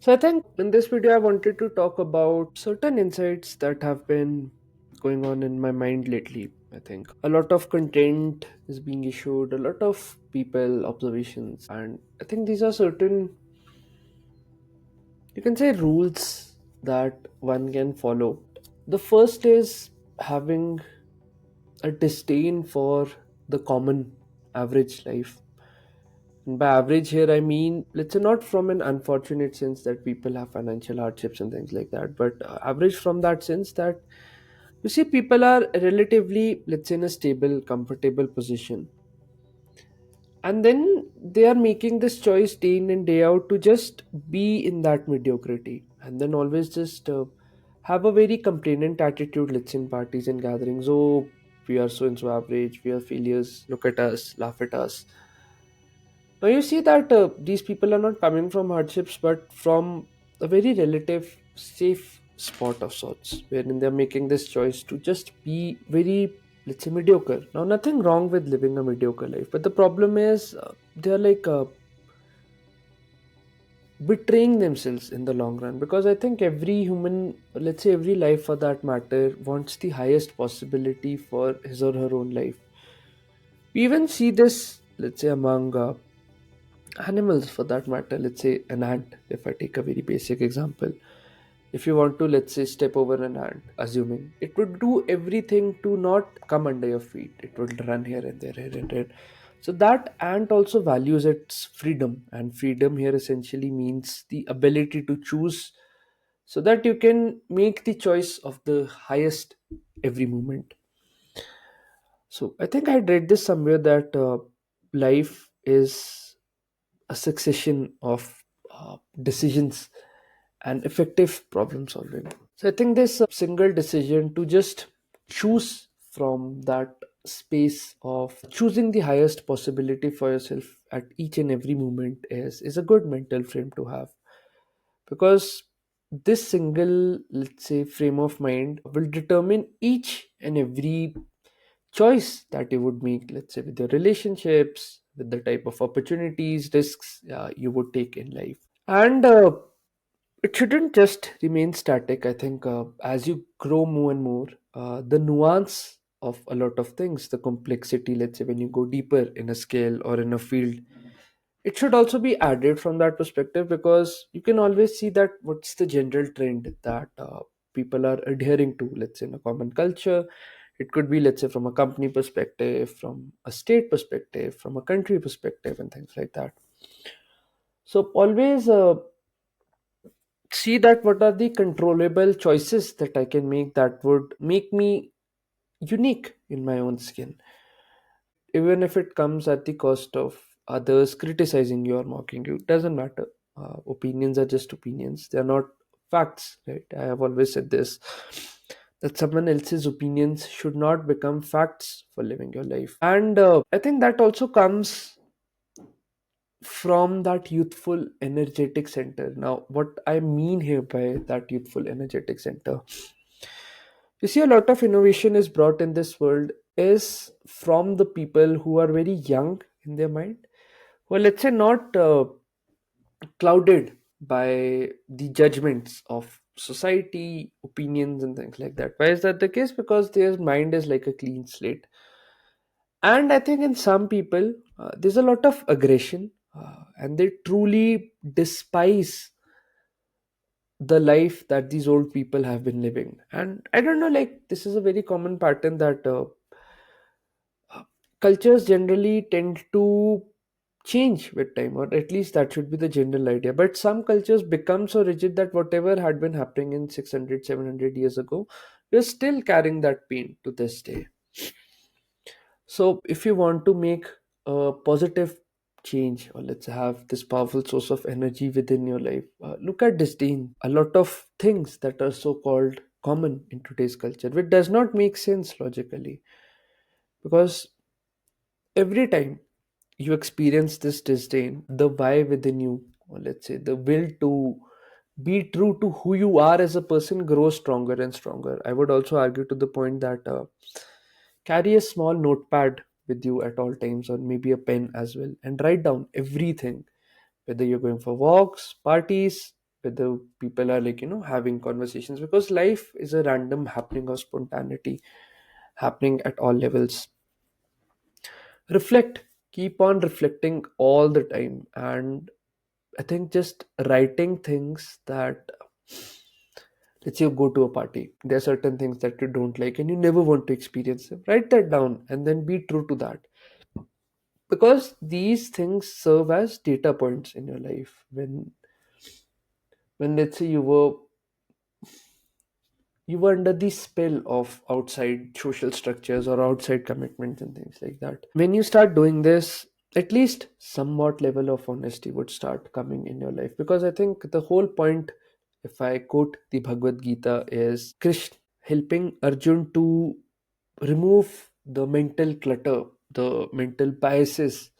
So I think in this video I wanted to talk about certain insights that have been going on in my mind lately. I think a lot of content is being issued, a lot of people observations, and I think these are certain, you can say, rules that one can follow. The first is having a disdain for the common average life. And by average here, I mean, let's say not from an unfortunate sense that people have financial hardships and things like that, but average from that sense that you see people are relatively, let's say, in a stable, comfortable position. And then they are making this choice day in and day out to just be in that mediocrity and then always just have a very complainant attitude, let's say, in parties and gatherings. Oh, we are so and so average, we are failures, look at us, laugh at us. Now you see that these people are not coming from hardships, but from a very relative safe spot of sorts, wherein they're making this choice to just be very, let's say, mediocre. Now, nothing wrong with living a mediocre life, but the problem is they're like betraying themselves in the long run. Because I think every human, let's say, every life for that matter, wants the highest possibility for his or her own life. We even see this, let's say, among animals for that matter. Let's say an ant, if I take a very basic example. If you want to, let's say, step over an ant, assuming it would do everything to not come under your feet, it would run here and there, here and there. So that ant also values its freedom, and freedom here essentially means the ability to choose, so that you can make the choice of the highest every moment. So I think I read this somewhere that life is a succession of decisions and effective problem solving. So I think this single decision to just choose from that space of choosing the highest possibility for yourself at each and every moment is a good mental frame to have, because this single, let's say, frame of mind will determine each and every choice that you would make, let's say, with your relationships, with the type of opportunities, risks you would take in life. And it shouldn't just remain static. I think as you grow more and more, the nuance of a lot of things, the complexity, let's say, when you go deeper in a skill or in a field, it should also be added from that perspective, because you can always see that what's the general trend that people are adhering to, let's say, in a common culture. It could be, let's say, from a company perspective, from a state perspective, from a country perspective, and things like that. So always see that what are the controllable choices that I can make that would make me unique in my own skin, even if it comes at the cost of others criticizing you or mocking you. It doesn't matter. Opinions are just opinions, they are not facts, right? I have always said this, that someone else's opinions should not become facts for living your life. And I think that also comes from that youthful energetic center. Now what I mean here by that youthful energetic center, you see, a lot of innovation is brought in this world is from the people who are very young in their mind, who are, let's say, not clouded by the judgments of society, opinions, and things like that. Why is that the case? Because their mind is like a clean slate. And I think in some people, there's a lot of aggression, and they truly despise the life that these old people have been living. And I don't know, like, this is a very common pattern that cultures generally tend to change with time, or at least that should be the general idea. But some cultures become so rigid that whatever had been happening in 600, 700 years ago, we're still carrying that pain to this day. So if you want to make a positive change, or let's have this powerful source of energy within your life, look at disdain a lot of things that are so called common in today's culture, which does not make sense logically. Because every time you experience this disdain, the why within you, or let's say the will to be true to who you are as a person, grows stronger and stronger. I would also argue to the point that carry a small notepad with you at all times, or maybe a pen as well, and write down everything, whether you're going for walks, parties, whether people are like, having conversations, because life is a random happening of spontaneity happening at all levels. Reflect, keep on reflecting all the time. And I think just writing things that, let's say you go to a party, there are certain things that you don't like and you never want to experience them. Write that down and then be true to that. Because these things serve as data points in your life. When let's say you were under the spell of outside social structures or outside commitments and things like that. When you start doing this, at least somewhat level of honesty would start coming in your life. Because I think the whole point, if I quote the Bhagavad Gita, is Krishna helping Arjun to remove the mental clutter, the mental biases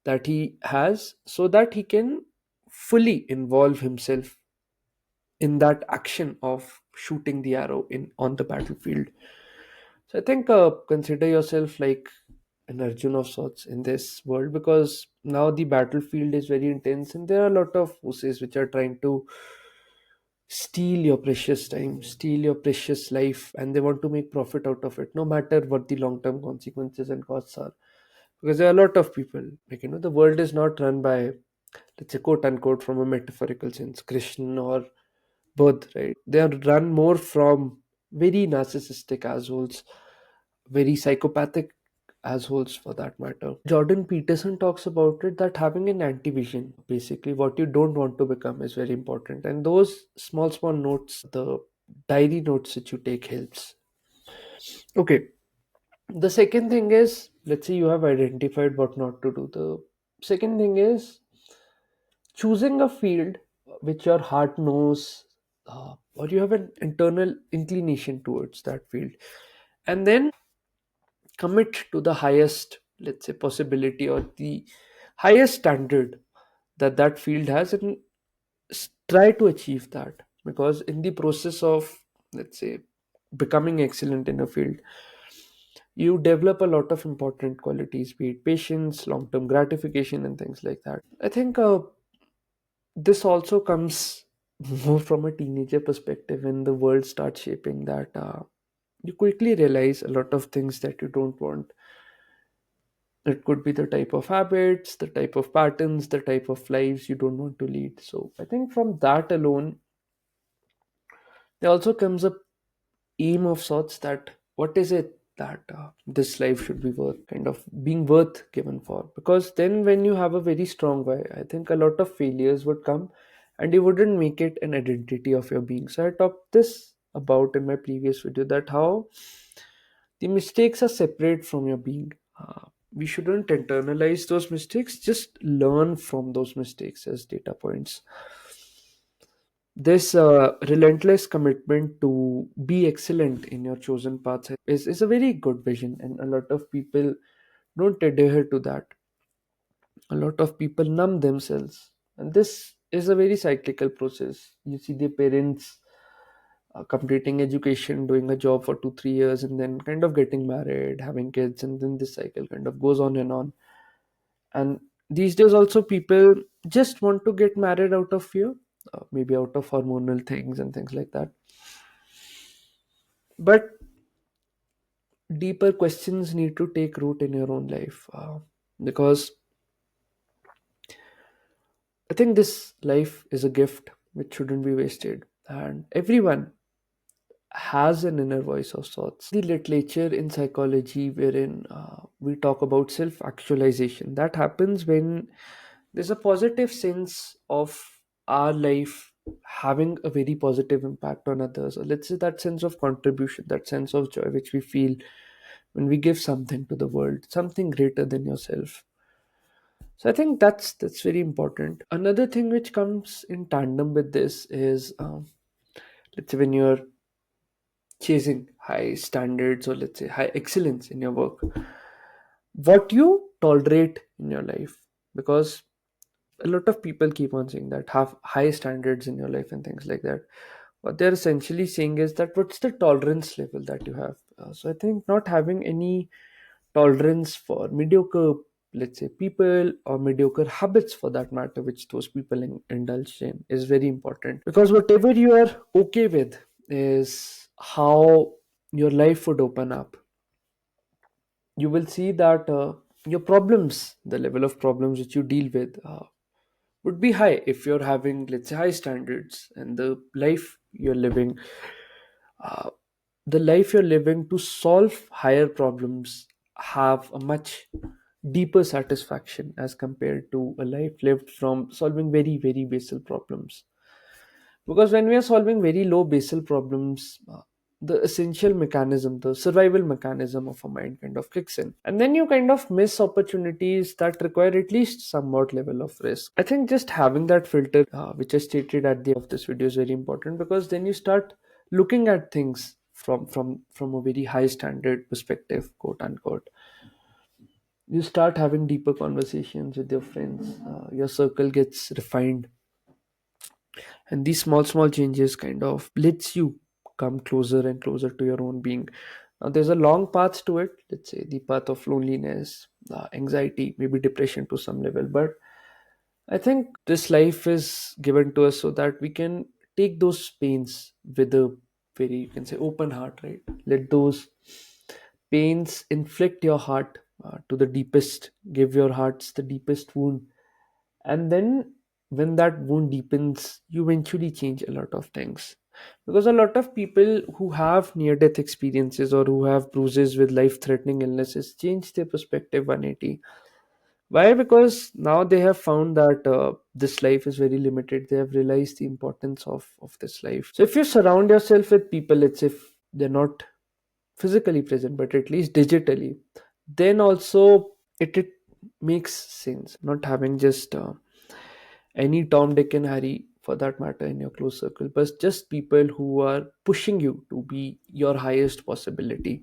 that he has, so that he can fully involve himself in that action of shooting the arrow in on the battlefield. So I think, consider yourself like an Arjun of sorts in this world, because now the battlefield is very intense and there are a lot of forces which are trying to steal your precious time, steal your precious life, and they want to make profit out of it, no matter what the long term consequences and costs are. Because there are a lot of people, like, the world is not run by, let's say, quote unquote, from a metaphorical sense, Krishna or both, right? They are run more from very narcissistic assholes, very psychopathic assholes for that matter. Jordan Peterson talks about it, that having an anti-vision, basically what you don't want to become, is very important. And those small, small notes, the diary notes that you take, helps. Okay. The second thing is, let's say you have identified what not to do. The second thing is choosing a field which your heart knows, or you have an internal inclination towards that field, and then commit to the highest, let's say, possibility or the highest standard that that field has, and try to achieve that. Because in the process of, let's say, becoming excellent in a field, you develop a lot of important qualities, be it patience, long-term gratification, and things like that. I think, this also comes more from a teenager perspective. When the world starts shaping, that you quickly realize a lot of things that you don't want. It could be the type of habits, the type of patterns, the type of lives you don't want to lead. So I think from that alone, there also comes a aim of sorts, that what is it that this life should be worth, kind of being worth given for. Because then when you have a very strong why, I think a lot of failures would come and you wouldn't make it an identity of your being. So I talked this about in my previous video, that how the mistakes are separate from your being. We shouldn't internalize those mistakes, just learn from those mistakes as data points. This relentless commitment to be excellent in your chosen path is a very good vision, and a lot of people don't adhere to that. A lot of people numb themselves, and this is a very cyclical process. You see the parents completing education, doing a job for 2 3 years, and then kind of getting married, having kids, and then this cycle kind of goes on and on. And these days also people just want to get married out of fear, maybe out of hormonal things and things like that. But deeper questions need to take root in your own life, because I think this life is a gift which shouldn't be wasted, and everyone has an inner voice of sorts. The literature in psychology wherein we talk about self actualization, that happens when there's a positive sense of our life having a very positive impact on others, or let's say that sense of contribution, that sense of joy which we feel when we give something to the world, something greater than yourself. So I think that's very important. Another thing which comes in tandem with this is, let's say when you're chasing high standards, or let's say high excellence in your work, what you tolerate in your life. Because a lot of people keep on saying that have high standards in your life and things like that. What they're essentially saying is that what's the tolerance level that you have. So I think not having any tolerance for mediocre let's say, people or mediocre habits for that matter, which those people indulge in, is very important. Because whatever you are okay with is how your life would open up. You will see that your problems, the level of problems which you deal with, would be high if you're having, let's say, high standards, and life you're living uh, the life you're living to solve higher problems have a much deeper satisfaction as compared to a life lived from solving very, very basal problems. Because when we are solving very low basal problems, the essential mechanism, the survival mechanism of a mind kind of kicks in. And then you kind of miss opportunities that require at least somewhat level of risk. I think just having that filter, which I stated at the end of this video, is very important, because then you start looking at things from a very high standard perspective, quote unquote. You start having deeper conversations with your friends. Your circle gets refined, and these small changes kind of lets you come closer and closer to your own being. Now there's a long path to it, let's say the path of loneliness, anxiety, maybe depression to some level, but I think this life is given to us so that we can take those pains with a very, you can say, open heart, right? Let those pains inflict your heart to the deepest, give your hearts the deepest wound, and then when that wound deepens, you eventually change a lot of things. Because a lot of people who have near death experiences or who have bruises with life threatening illnesses change their perspective 180. Why? Because now they have found that this life is very limited. They have realized the importance of this life. So if you surround yourself with people, let's say if they're not physically present but at least digitally, then also it makes sense not having just any Tom, Dick, and Harry for that matter in your close circle, but just people who are pushing you to be your highest possibility.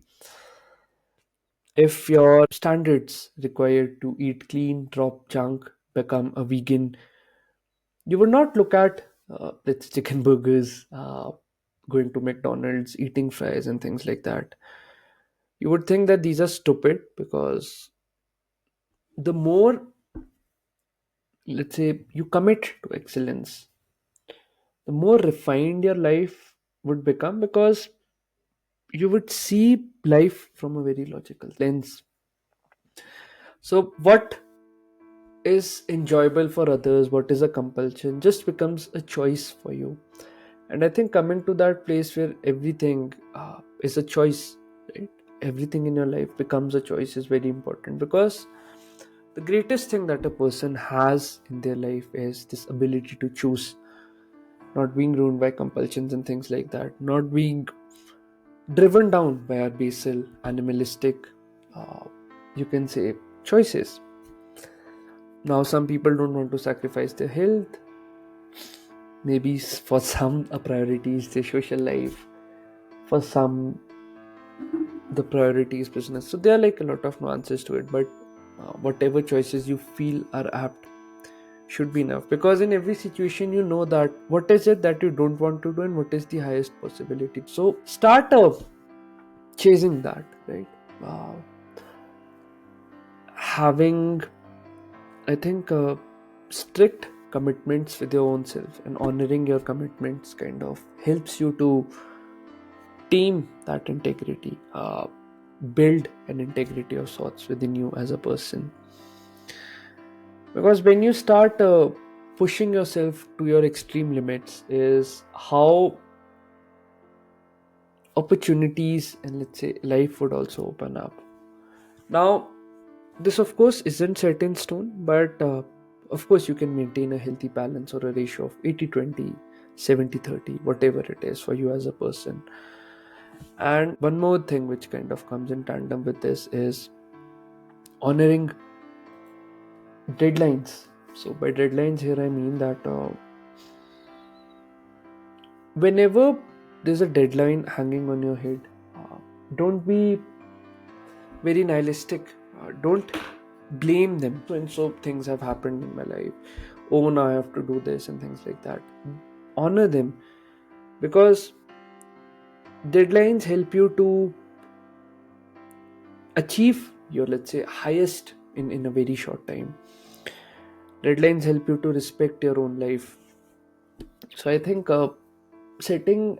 If your standards require to eat clean, drop junk, become a vegan, you would not look at let's chicken burgers, going to McDonald's, eating fries, and things like that. You would think that these are stupid, because the more, let's say, you commit to excellence, the more refined your life would become, because you would see life from a very logical lens. So what is enjoyable for others, what is a compulsion, just becomes a choice for you. And I think coming to that place where everything is a choice, right? Everything in your life becomes a choice is very important, because the greatest thing that a person has in their life is this ability to choose, not being ruined by compulsions and things like that, not being driven down by our basal animalistic, uh, you can say, choices. Now some people don't want to sacrifice their health, maybe for some a priority is their social life, for some the priority is business. So there are like a lot of nuances to it, but whatever choices you feel are apt should be enough, because in every situation you know that what is it that you don't want to do and what is the highest possibility. So start chasing that, right? uh, Having, I think, strict commitments with your own self and honoring your commitments kind of helps you to tame that integrity, build an integrity of sorts within you as a person. Because when you start pushing yourself to your extreme limits, is how opportunities and, let's say, life would also open up. Now, this of course isn't set in stone, but of course you can maintain a healthy balance or a ratio of 80-20, 70-30, whatever it is for you as a person. And one more thing which kind of comes in tandem with this is honoring deadlines. So by deadlines here I mean that whenever there's a deadline hanging on your head, don't be very nihilistic. Don't blame them. So and so things have happened in my life. Oh, now I have to do this and things like that. Honor them, because deadlines help you to achieve your, let's say, highest in a very short time. Deadlines help you to respect your own life. So I think setting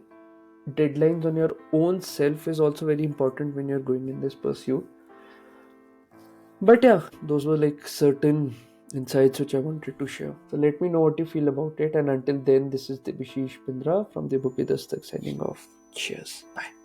deadlines on your own self is also very important when you're going in this pursuit. But yeah, those were like certain insights which I wanted to share. So let me know what you feel about it. And until then, this is Debashish Bindra from Debu Ki Dastak signing off. Cheers. Bye.